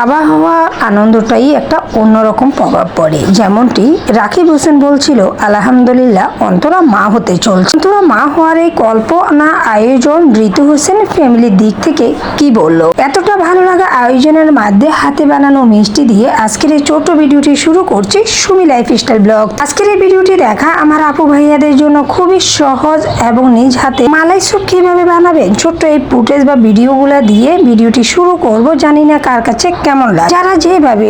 আবহাওয়া আনন্দটাই একটা অন্যরকম প্রভাব পড়ে। যেমনটি রাকিব হোসেন বলছিল, আলহামদুলিল্লাহ অন্তরা মা হতে চলছে। অন্তরা মা হওয়ার এই কল্পনা আয়োজন ঋতু হোসেন ফ্যামিলির দিক থেকে কি বলল, এতটা ভালো লাগা আয়োজনের মাধ্যমে হাতে বানানো মিষ্টি দিয়ে আজকের এই ছোট্ট ভিডিওটি শুরু করছি সুমি লাইফস্টাইল ব্লগ। আজকের এই ভিডিওটি দেখা আমার আপু ভাইয়াদের জন্য খুবই সহজ এবং নিজ হাতে মালাই স্যুপ কিভাবে বানাবেন ছোট্ট এই ফুটেজ বা ভিডিওগুলা দিয়ে ভিডিওটি শুরু করব। জানি না কার কাছে কেমন লাগে। যারা যেভাবে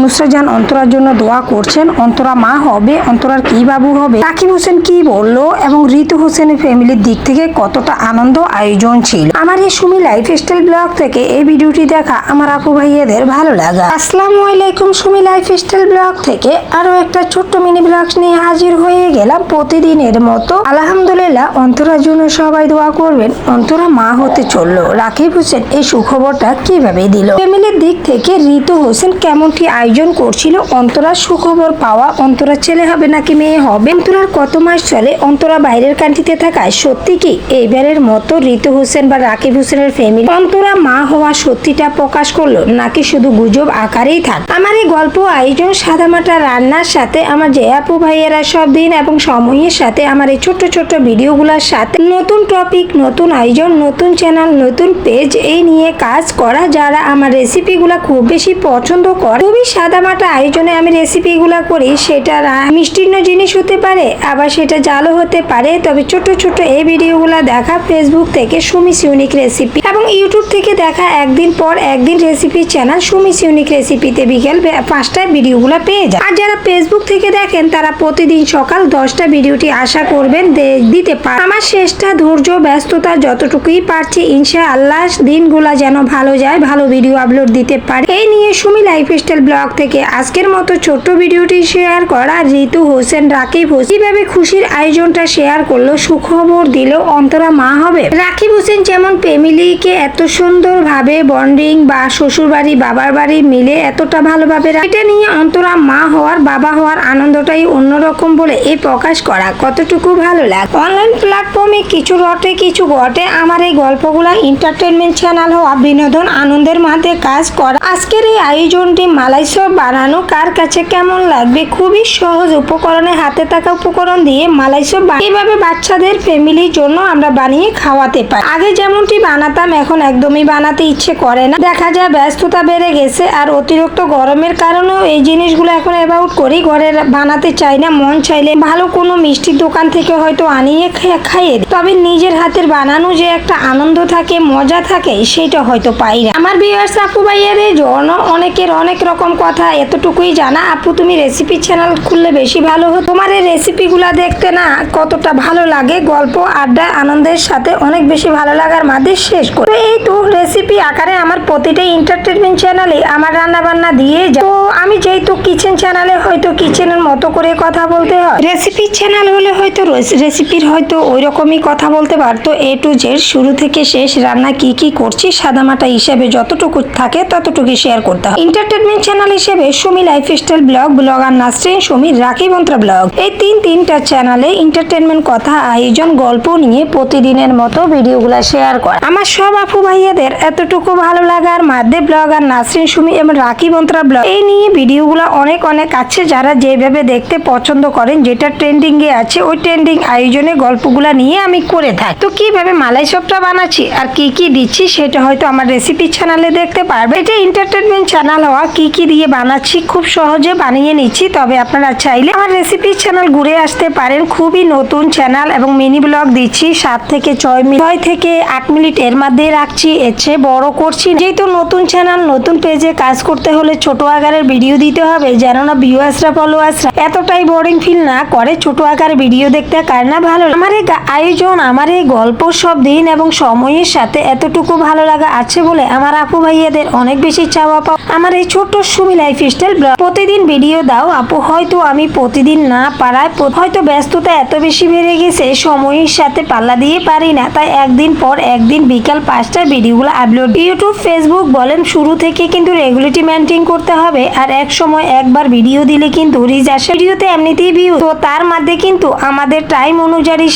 নুসরাত জাহান অন্তরার জন্য দোয়া করছেন, অন্তরা মা হবে, অন্তরার কি বাবু হবে, রাকিব হোসেন কি বললো এবং ঋতু হোসেনের ফ্যামিলির দিক থেকে কতটা আনন্দ আয়োজন ছিল। আমার এই সুমি লাইফস্টাইল ব্লগ থেকে এই ভিডিওটি দেখা আমার আপু ভাইয়াদের ভালো লাগা। আসসালামু আলাইকুম, সুমি লাইফস্টাইল ব্লগ থেকে আরো একটা ছোট্ট মিনি ব্লগ নিয়ে হাজির হয়ে গেলাম প্রতিদিনের মতো। আলহামদুলিল্লাহ অন্তরার জন্য সবাই দোয়া করবেন। অন্তরা মা হতে চললো। রাকিব হোসেন এই সুখবরটা কিভাবে দিল, ফ্যামিলির দিক থেকে ঋতু হোসেন কেমনটি আয়োজন করছিল অন্তরার সুখবর পাওয়া, অন্তরার ছেলে হবে নাকি মেয়ে হবে, অন্তরার কত মাস চলে, অন্তরা বাইরের কান্ট্রিতে থাকায় সত্যি কি এইবারের মতো ঋতু হোসেন বা রাকিব হোসেনের ফ্যামিলি অন্তরা মা হওয়া সত্যিটা প্রকাশ করলো নাকি শুধু গুজব আকারেই থাক। আমার এই গল্প আয়োজন সাদামাটা রান্নার সাথে আমার যে আপু ভাইয়েরা সব দিন এবং সময়ের সাথে আমার এই ছোট্ট ছোট্ট ভিডিওগুলোর সাথে নতুন টপিক, নতুন আয়োজন, নতুন চ্যানেল, নতুন পেজ এই নিয়ে কাজ করা, যারা আমার রেসিপিগুলো খুব বেশি পছন্দ করে। খুবই সাদামাটা আয়োজনে আমি রেসিপিগুলো করি। সেটা মিষ্টিন্ন জিনিস হতে পারে, আবার সেটা জালও হতে পারে। তবে ছোট ছোট এই ভিডিওগুলো দেখা ফেসবুক থেকে সুমিস ইউনিক রেসিপি এবং ইউটিউব থেকে দেখা একদিন পর একদিন রেসিপি চ্যানেল সুমিস ইউনিক রেসিপিতে বিকেল 5টায় ভিডিওগুলো পেয়ে যায়। আর যারা ফেসবুক থেকে দেখেন তারা প্রতিদিন সকাল 10টা ভিডিওটি আশা করবেন দিতে পারে। আমার চেষ্টা, ধৈর্য, ব্যস্ততা যতটুকুই পারছি ইনশাআল্লাহ দিনগুলা যেন ভালো যায়, ভালো ভিডিও আপলোড দিতে পারে এই নিয়ে সুমি লাইফস্টাইল ব্লগ থেকে আজকের মতো ছোট্ট ভিডিওটি শেয়ার করা। ঋতু হোসেন, রাকিব হোসেন কিভাবে খুশির আয়োজনটা শেয়ার করলো, সুখবর দিল অন্তরা মা হবে। রাকিব হোসেন যেমন ফ্যামিলিকে এত সুন্দর ভাবে বন্ডিং বা শ্বশুর বাড়ি বাবার বাড়ি মিলে এতটা ভালোভাবে এটা নিয়ে অন্তরা মা হওয়ার বাবা হওয়ার আনন্দটাই অন্যরকম বলে এই প্রকাশ করা কতটুকু ভালো লাগে। অনলাইন প্ল্যাটফর্মে কিছু রটে কিছু ঘটে। আমার এই গল্পগুলা এন্টারটেনমেন্ট চ্যানেল হওয়া বিনোদন আনন্দের মাঝে কাজ করা। আজকের এই আয়োজনটি মালাই স্যুপ বানানো কার কাছে কেমন লাগবে, খুবই সহজ উপকরণে হাতে থাকা উপকরণ দিয়ে মালাই স্যুপ এইভাবে বাচ্চাদের ফ্যামিলির জন্য আমরা বানিয়ে খাওয়াতে পারি। আগে যেমনটি বানাতাম এখন একদমই বানাতে ইচ্ছে করে না, দেখা যায় ব্যস্ততা বেড়ে গেছে আর অতিরিক্ত গরমের কারণেও এই জিনিসগুলো এখন অ্যাভয়েড করি। ঘরে বানাতে চাই না, মন চাইলে ভালো কোনো মিষ্টির দোকান থেকে হয়তো আনিয়ে খাইয়ে, তবে নিজের হাতের বানানো যে একটা আনন্দ থাকে, মজা থাকে, সেটা হয়তো পাই না। আমার ভিউয়ার্স আপু ভাইয়াদের জন্য অনেকের অনেক রকম কথা, এতটুকুই জানা আপু তুমি রেসিপি চ্যানেল খুললে বেশি ভালো হতো, তোমার এই রেসিপিগুলা দেখতে না কতটা ভালো লাগে, গল্প আড্ডা আনন্দের সাথে অনেক বেশি ভালো লাগার মাঝে শেষ করে। এই তো রেসিপি আকারে আমার প্রতিটা এন্টারটেনমেন্ট চ্যানেলে আমার রান্না বান্না দিয়ে যায়। তো আমি যেহেতু কিচেন চ্যানেলে হয়তো কিচেনের মতো করে কথা বলতে হয়, রেসিপি চ্যানেল হলে হয়তো রেসিপির হয়তো ওই রকমই কথা বলতে পারতো। এ টু জেড শুরু থেকে শেষ রান্না কি কি করছি সাদামাটা হিসেবে যতটুকু থাকে ততটুকু শেয়ার করতে হয়। এন্টারটেনমেন্ট চ্যানেল হিসেবে Sumi lifestyle blog, blogger Nasrin Sumi, Rakib Antara blog, এই তিনটা চ্যানেলে এন্টারটেনমেন্ট কথা আয়োজন গল্প নিয়ে প্রতিদিনের মতো ভিডিওগুলো শেয়ার করে। আমার সব আপু ভাইয়াদের এতটুকু ভালো লাগার মাধ্যমে ব্লগার নাসরিন সুমি এবং রাকিব অন্তরা ব্লগ এই নিয়ে ভিডিওগুলো অনেক আছে। যারা যেভাবে দেখতে পছন্দ করেন, যেটা ট্রেন্ডিং এ আছে ওই ট্রেন্ডিং আয়োজনে গল্পগুলা নিয়ে আমি করে থাকি। তো কিভাবে মালাই স্যুপটা বানাচ্ছি আর কি কি দিচ্ছি সেটা হয়তো আমার রেসিপি চ্যানেলে দেখতে পারবে। এটা এন্টারটেনমেন্ট চ্যানেল হওয়া কি কি দিয়ে বানাচ্ছি খুব সহজে বানিয়ে নিচ্ছি। তবে আপনারা চাইলে আমার রেসিপি চ্যানেল ঘুরে আসতে পারেন। খুবই নতুন চ্যানেল এবং মিনি ব্লগ দিচ্ছি 7 থেকে 6 থেকে 8 মিনিট এর মধ্যে রাখছি, এর চেয়ে বড় করছি। যেহেতু নতুন চ্যানেল, নতুন পেজে কাজ করতে হলে ছোট আকারের ভিডিও দিতে হবে, যেন না ভিউয়ার্সরা ফলোয়ার্সরা এতটাই বোরিং ফিল না করে। ছোট আকারে ভিডিও দেখতে কার না ভালো। আমার এই আয়োজন, আমার এই গল্প সব দিন এবং সময়ের সাথে এতটুকু ভালো লাগা আছে বলে আমার আপু ভাইয়াদের অনেক বেশি চাওয়া পাওয়া। আমার এই ছোট্ট সুমি লাইফস্টাইল ব্লগ। প্রতিদিন ভিডিও দাও আপু, হয়তো আমি প্রতিদিন না পারায় হয়তো ব্যস্ততা এত বেশি বেড়ে গেছে, সময়ের সাথে পাল্লা দিয়ে পারি না, তাই একদিন পর একদিন বিকাল 5টায় ভিডিওগুলো আপলোড। ইউটিউব ফেসবুক বলেন শুরু থেকে কিন্তু রেগুলারিটি মেনটেন করতে হবে, আর এক সময় একবার ভিডিও দিলে কিন্তু রিচ আসে, ভিডিওতে এমনিতেই ভিউ, তো তার মধ্যে কিন্তু আমাদের টাইম অনুযায়ী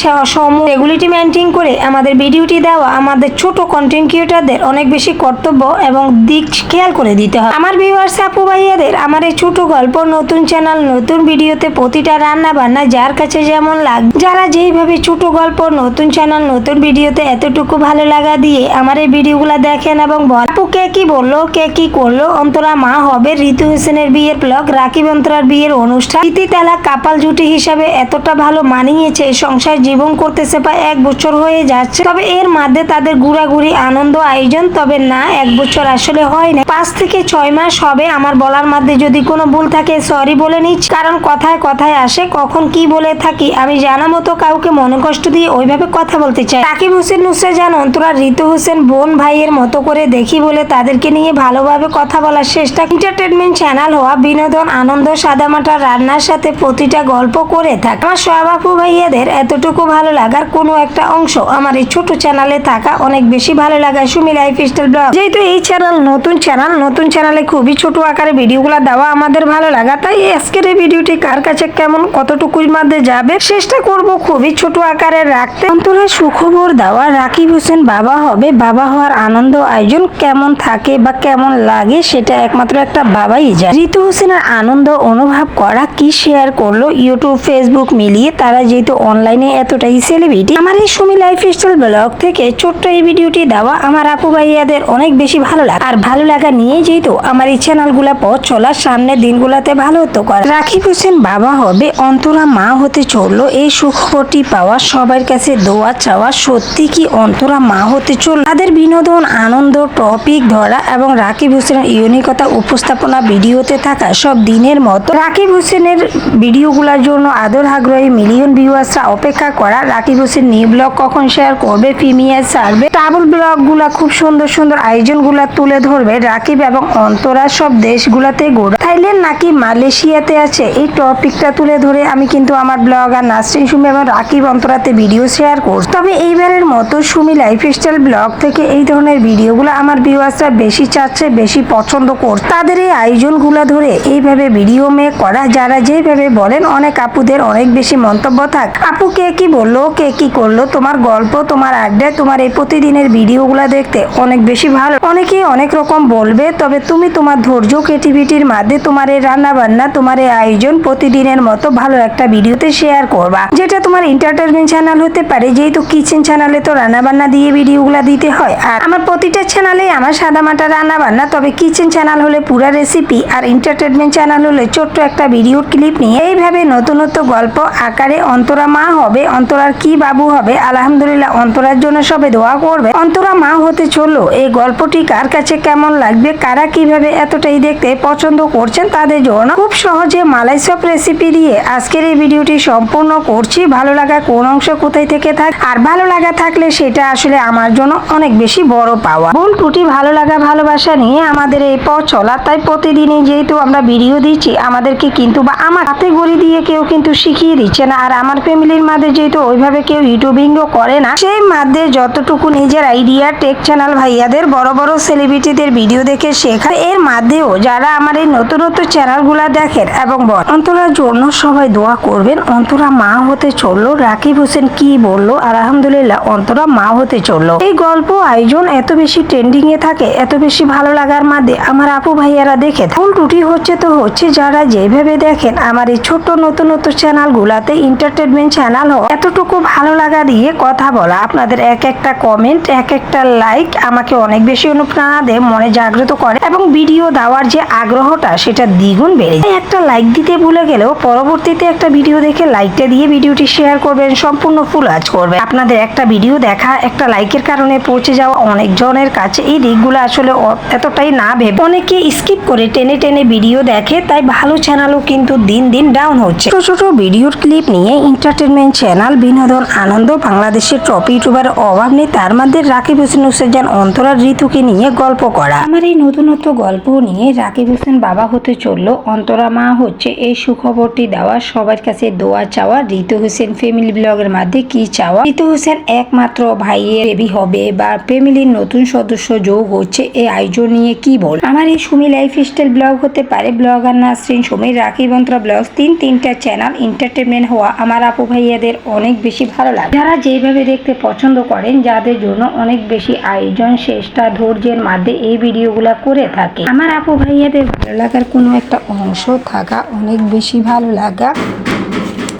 রেগুলারিটি মেনটেন করে আমাদের ভিডিওটি দেওয়া আমাদের ছোট কন্টেন্ট ক্রিয়েটরদের অনেক বেশি কর্তব্য এবং দিক খেয়াল করে দিতে হবে। আমার ভিউয়ার্স আপু ভাইয়াদের আমার এই ছোট গল্প, নতুন চ্যানেল, নতুন ভিডিওতে প্রতিটা রান্না বান্না যার কাছে যেমন লাগে, যারা যেইভাবে ছোট গল্প, নতুন চ্যানেল, নতুন ভিডিওতে এতটুকু ভালো লাগা দিয়ে আমার এই ভিডিওগুলো দেখেন এবং বল আপু কে কি বললো, কে কি করলো, অন্তরা মা হবে, ঋতু হোসেনের বিয়ের ব্লগ, রাকিব অন্তরার বিয়ের অনুষ্ঠান, ইতি তালা কাপাল জুটি হিসাবে এতটা ভালো মানিয়েছে, সংসার জীবন করতেছে প্রায় 1 বছর হয়ে যাচ্ছে, তবে এর মধ্যে তাদের ঘুরাঘুরি আনন্দ আয়োজন, তবে না 1 বছর আসলে হয় না, 5 থেকে 6 মাস হবে। আমার বলার মধ্যে যদি কোনো ভুল থাকে সরি বলে নিচ্ছি, কারণ কথায় কথায় আসে, কখন কি বলে থাকি আমি জানা মতো কাউকে মনে কষ্ট দিয়ে ওইভাবে কথা বলতে চাই। রাকিব হোসেন নুসরাত জান অন্তরা ঋতু হোসেন বোন ভাইয়ের মতো করে দেখি বলে তাদেরকে নিয়ে ভালোভাবে কথা বলার চেষ্টা, এন্টারটেনমেন্ট চ্যানেল হওয়া, বিনোদন, আনন্দ, সাদামাটা রান্নার সাথে প্রতিটা গল্প করে থাকে। আমার সব আপু ভাইয়াদের এতটুকু ভালো লাগার কোনো একটা অংশ আমার এই ছোট চ্যানেলে থাকা অনেক বেশি ভালো লাগা সুমি লাইফস্টাইল ব্লগ। যেহেতু এই চ্যানেল নতুন চ্যানেলে খুবই ছোট আকারে ভিডিওগুলো দেওয়া আমাদের ভালো লাগা, তাই আজকের এই ভিডিওটি কার কাছে কেমন কতটুকুর মধ্যে যাবে চেষ্টা করব খুবই ছোট আকারে রাখতে। অন্তরের সুখবর দেওয়া, রাকিব হোসেন বাবা হবে, বাবা হওয়ার আনন্দ আয়োজন কেমন থাকে বা কেমন লাগে সেটা একমাত্র একটা বাবাই জানে। ঋতু হোসেনের আনন্দ অনুভব করা কি শেয়ার করলো ইউটিউব ফেসবুক মিলিয়ে, তারা যেহেতু অনলাইনে এতটাই সেলিব্রিটি। আমার এই সুমি লাইফস্টাইল ব্লগ থেকে ছোট্ট এই ভিডিওটি দেওয়া আমার আপু ভাইয়াদের অনেক বেশি ভালো লাগে, আর ভালো লাগা নিয়ে যেহেতু আমার এই চ্যানেলগুলা পথ চলার সামনের দিনগুলাতে ভালো হতো করে। রাকিব হোসেন বাবা হবে, অন্তরা মা হতে চললো, এই সুখবরটি পাওয়া সবার কাছে দোয়া চাওয়া। সত্যি কি অন্তরা মা হতে চলল? তাদের বিনোদন, আনন্দ, টপিক ধরা এবং রাকিব হোসেনের ইউনিকতা উপস্থাপনা ভিডিওতে থাকা সব দিনের মতো রাকিব হোসেনের ভিডিওগুলোর জন্য আদর আগ্রহী মিলিয়ন ভিউয়ার্সরা অপেক্ষা করা। রাকিব হোসেন নিউ ব্লগ কখন শেয়ার করবে, প্রিমিয়ার সার্ভে, ট্রাভেল ব্লগগুলা খুব সুন্দর সুন্দর আয়োজনগুলা তুলে ধরবে। রাকিব এবং অন্তরা সব দেশগুলাতে ঘোরা, থাইল্যান্ড নাকি মালয়েশিয়াতে আছে, এই টপিকটা তুলে ধরে আমি কিন্তু আমার ব্লগ আর নাসরিন সুমি এবং রাকিব অন্তরাতে ভিডিও শেয়ার করছি। তবে এইবারের মতো সুমি লাইফস্টাইল ব্লগ থেকে এই ধরনের ভিডিওগুলো আমার ভিউয়ার্সরা বেশি চাচ্ছে, বেশি পছন্দ করছে। তাদের এই আয়োজনগুলো ধরে এইভাবে ভিডিও মেক করা, যারা যেভাবে বলেন অনেক আপুদের অনেক বেশি মন্তব্য থাক, আপু কে কি বললো, কে কি করলো, তোমার গল্প, তোমার আড্ডা, তোমার এই প্রতিদিনের ভিডিওগুলো দেখতে অনেক বেশি ভালো, অনেকেই অনেক রকম বলবে, তবে তুমি তোমার ধৈর্য ক্রিয়েটিভিটির মাধ্যমে তোমার এই রান্না বান্না, তোমার এই আয়োজন প্রতিদিনের মতো ভালো একটা ভিডিওতে শেয়ার করবা, যেটা তোমার এন্টারটেনমেন্ট চ্যানেল হতে পারে। যেহেতু কিচেন চ্যানেলে তো রান্না বান্না দিয়ে ভিডিওগুলো দিতে হয়, আর আমার প্রতিটা চ্যানেলে আমার সাদামাটা রান্না বান্না, তবে কিচেন চ্যানেল হলে পুরা রেসিপি, আর এন্টারটেনমেন্ট চ্যানেল হলে ছোট্ট একটা ভিডিওর ক্লিপ নিয়ে এইভাবে নতুন নতুন গল্প আকারে অন্তরা মা হবে, অন্তরার কি বাবু হবে, আলহামদুলিল্লাহ অন্তরার জন্য সবে দোয়া করবে। অন্তরা মা হতে চললো, এই গল্পটি কার কাছে কেমন লাগবে, কারা কিভাবে এতটাই দেখতে পছন্দ করছেন তাদের জন্য খুব সহজে মালাই সব রেসিপি দিয়ে আজকের এই ভিডিওটি সম্পূর্ণ করছি। ভালো লাগা কোন অংশ কোথায় থেকে থাক, আর ভালো লাগা থাকলে সেটা আসলে আমার জন্য অনেক বেশি বড় পাওয়া। ভুল ত্রুটি ভালো লাগা ভালোবাসা নিয়ে আমাদের এই পথ চলা, তাই প্রতিদিনই যেহেতু আমরা ভিডিও দিচ্ছি আমাদেরকে কিন্তু বা আমার হাতে গড়ি দিয়ে কেউ কিন্তু শিখিয়ে দিচ্ছে না, আর আমার ফ্যামিলির মাঝে যেহেতু ওইভাবে কেউ ইউটিউবিংও করে না, সেই মাঝে যতটুকু নিজের আইডিয়া টেক চ্যানেল ভাইয়াদের বড় বড় সেলিব্রিটিদের ভিডিও দেখে শেখা, এর মাঝেও যারা আমার এই নতুন নতুন চ্যানেলগুলা দেখেন এবং বল অন্তরার জন্য সবাই দোয়া করবেন। অন্তরা মা হতে চললো, রাকিব হোসেন কি বললো, আলহামদুলিল্লাহ অন্তরা মা হতে চললো। এই গল্প আয়োজন এত বেশি ট্রেন্ডিং এ থাকে, এত বেশি ভালো লাগার মাঝে আমার আপু ভাইয়ারা দেখে ভুল ত্রুটি হচ্ছে তো হচ্ছে, যারা যেভাবে দেখেন আমার এই ছোট্ট নতুন নতুন চ্যানেলগুলাতে এন্টারটেনমেন্ট চ্যানেল হোক, এতটুকু ভালো লাগা দিয়ে কথা বলা, আপনাদের এক একটা কমেন্ট, এক একটা লাইক আমাকে অনেক বেশি অনুপ্রেরণা দেয়, মনে জাগ্রত করে এবং ভিডিও দেওয়ার যে আগ্রহটা সেটা দ্বিগুণ বেড়ে যায়। একটা লাইক দিতে ভুলে গেলেও পরবর্তীতে একটা ভিডিও দেখে লাইকটা দিয়ে ভিডিওটি শেয়ার করবেন, সম্পূর্ণ ফুল ওয়াচ করবেন। আপনাদের একটা ভিডিও দেখা, একটা লাইকের কারণে পৌঁছে যাওয়া অনেকজনের কাছে, এই দিকগুলো আসলে এতটাই না ভেবে অনেকে স্কিপ করে টেনে টেনে ভিডিও দেখে, তাই ভালো চ্যানেলও কিন্তু দিন দিন ডাউন হচ্ছে। ছোট ছোট ভিডিওর ক্লিপ নিয়ে এন্টারটেনমেন্ট চ্যানেল, বিনোদন, আনন্দ, বাংলাদেশের টপ ইউটিউবার অভাব নেই। তার মধ্যে রাকিব হোসেন নুসরাত, অন্তরা, ঋতুকে নিয়ে গল্প করা। আমার এই নতুনত্ব গল্প নিয়ে রাকিব হোসেন বাবা হতে চললো, অন্তরা মা হচ্ছে, এই সুখবরটি দেওয়া, সবার কাছে দোয়া চাওয়া। ঋতু হোসেন ফ্যামিলি ব্লগের মধ্যে কি চাওয়া? ঋতু হোসেন একমাত্র ভাইয়ের বেবি হবে বা ফ্যামিলির নতুন সদস্য যোগ হচ্ছে, এই আয়োজন নিয়ে কি বল? আমার এই সুমি লাইফস্টাইল ব্লগ হতে পারে, ব্লগার নাসরিন সুমি, রাকিব অন্তরা ব্লগ, তিনটা চ্যানেল এন্টারটেনমেন্ট হওয়া আমার আপু ভাইয়াদের অনেক বেশি ভালো লাগে। যারা যেভাবে দেখতে পছন্দ করেন, যাদের জন্য অনেক বেশি আয়োজন, চেষ্টা, ধৈর্যের মাধ্যমে এই ভিডিওগুলা করে থাকে। আমার আপু ভাইয়াদের ভালো লাগার কোনো একটা অংশ থাকা অনেক বেশি ভালো লাগা।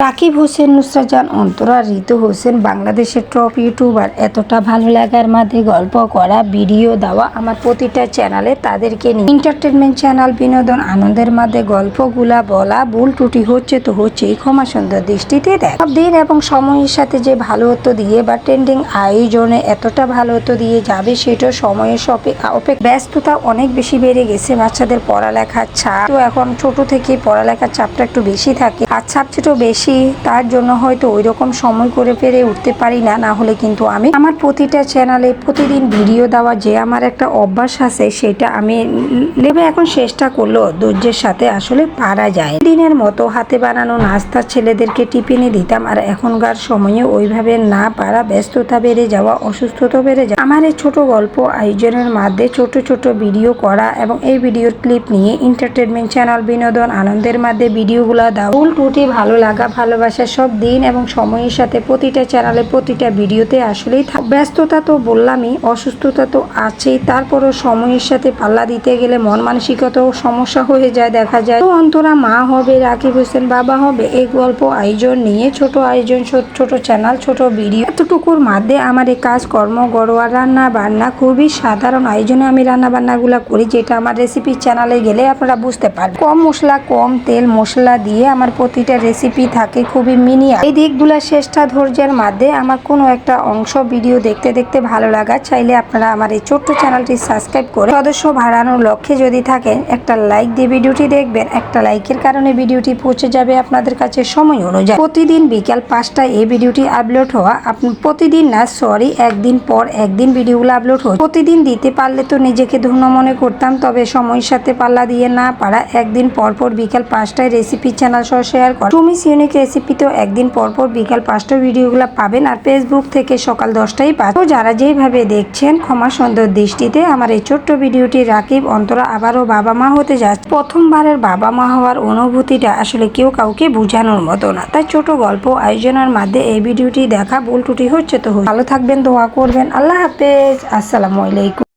রাকিব হোসেন নুসরাত, অন্তরা, ঋতু হোসেন বাংলাদেশের টপ ইউটিউবার, এতটা ভালো লাগার মাঝে গল্প করা, ভিডিও দেওয়া আমার প্রতিটা চ্যানেলে তাদেরকে নিয়ে। এন্টারটেনমেন্ট চ্যানেল, বিনোদন, আনন্দের মাঝে গল্পগুলা বলা, ভুল ত্রুটি হচ্ছে তো হচ্ছেই, ক্ষমা সুন্দর দৃষ্টিতে দেখ। সব দিন এবং সময়ের সাথে যে ভালোত্ব দিয়ে বা ট্রেন্ডিং আয়োজনে এতটা ভালোত্ব দিয়ে যাবে, সেটা সময়ের ব্যস্ততা অনেক বেশি বেড়ে গেছে। বাচ্চাদের পড়ালেখার চাপ তো এখন ছোট থেকে পড়ালেখার চাপটা একটু বেশি থাকে, আর চাপ ছোট বেশি, তার জন্য হয়তো ওই রকম সময় করে পেরে উঠতে পারি না। না হলে কিন্তু আমি আমার প্রতিটা চ্যানেলে প্রতিদিন ভিডিও দেওয়া যে আমার একটা অভ্যাস আছে, সেটা আমি লেবে এখন চেষ্টা করলেও ধৈর্যের সাথে আসলে পারা যায়। দিনের মতো হাতে বানানো নাস্তা ছেলেদেরকে টিফিনে দিতাম, আর এখনকার সময়ে ওইভাবে না পারা, ব্যস্ততা বেড়ে যাওয়া, অসুস্থতা বেড়ে যাওয়া। আমার এই ছোট গল্প আয়োজনের মাধ্যমে ছোট ছোট ভিডিও করা এবং এই ভিডিওর ক্লিপ নিয়ে এন্টারটেনমেন্ট চ্যানেল, বিনোদন, আনন্দের মাধ্যমে ভিডিওগুলো দেওয়া, ভুল ত্রুটি, ভালো লাগা, ভালোবাসা সব দিন এবং সময়ের সাথে প্রতিটা চ্যানেলে প্রতিটা ভিডিওতে আসলেই ব্যস্ততা তো বললামই, অসুস্থতা তো আছেই, তারপরও সময়ের সাথে পাল্লা দিতে গেলে মন মানসিকতাও সমস্যা হয়ে যায়। দেখা যায় তো অন্তরা মা হবে, রাকিব হোসেন বাবা হবে, এই গল্প আয়োজন নিয়ে ছোট আয়োজন, ছোট চ্যানেল, ছোট ভিডিও, এতটুকুর মধ্যে আমার এই কাজকর্ম, ঘরোয়া রান্না বান্না, খুবই সাধারণ আয়োজনে আমি রান্না বান্নাগুলো করি, যেটা আমার রেসিপি চ্যানেলে গেলে আপনারা বুঝতে পারবেন। কম মশলা, কম তেল মশলা দিয়ে আমার প্রতিটা রেসিপি থাকে খুবই মিনিমাম। এই দিকগুলো চেষ্টা, ধৈর্যের মাধ্যমে আমার কোনো একটা অংশ ভিডিও দেখতে দেখতে ভালো লাগা, চাইলে আপনারা আমার এই ছোট্ট চ্যানেলটি সাবস্ক্রাইব করে সদস্য বাড়ানোর লক্ষ্যে যদি থাকেন, একটা লাইক দিয়ে ভিডিওটি দেখবেন। একটা লাইকের কারণে ভিডিওটি পৌঁছে যাবে আপনাদের কাছে সময় অনুযায়ী। প্রতিদিন বিকাল 5টায় এই ভিডিওটি আপলোড হওয়া, প্রতিদিন না সরি একদিন পর একদিন ভিডিওগুলো আপলোড হচ্ছে। প্রতিদিন দিতে পারলে তো নিজেকে ধন্য মনে করতাম, তবে সময়ের সাথে পাল্লা দিয়ে না পারা, একদিন পর পর বিকাল 5টায় রেসিপি চ্যানেল সহ শেয়ার করা। সুমিস ইউনিক রেসিপি তো একদিন পর পর বিকাল 5টায় ভিডিওগুলো পাবেন, আর ফেসবুক থেকে সকাল 10টায় পাবেন। তো যারা যেভাবে দেখছেন, ক্ষমা সুন্দর দৃষ্টিতে আমার এই ছোট্ট ভিডিওটি। রাকিব অন্তরা আবারও বাবা মা হতে যাচ্ছে। প্রথমবারের বাবা মা হওয়ার অনুভূতিটা আসলে কেউ কাউকে বোঝানোর মতো না, তাই ছোট গল্প আয়োজনের মাধ্যমে এই ভিডিওটি দেখা, ভুল ত্রুটি হচ্ছে তো ভালো থাকবেন, দোয়া করবেন। আল্লাহ হাফেজ, আসসালামু আলাইকুম।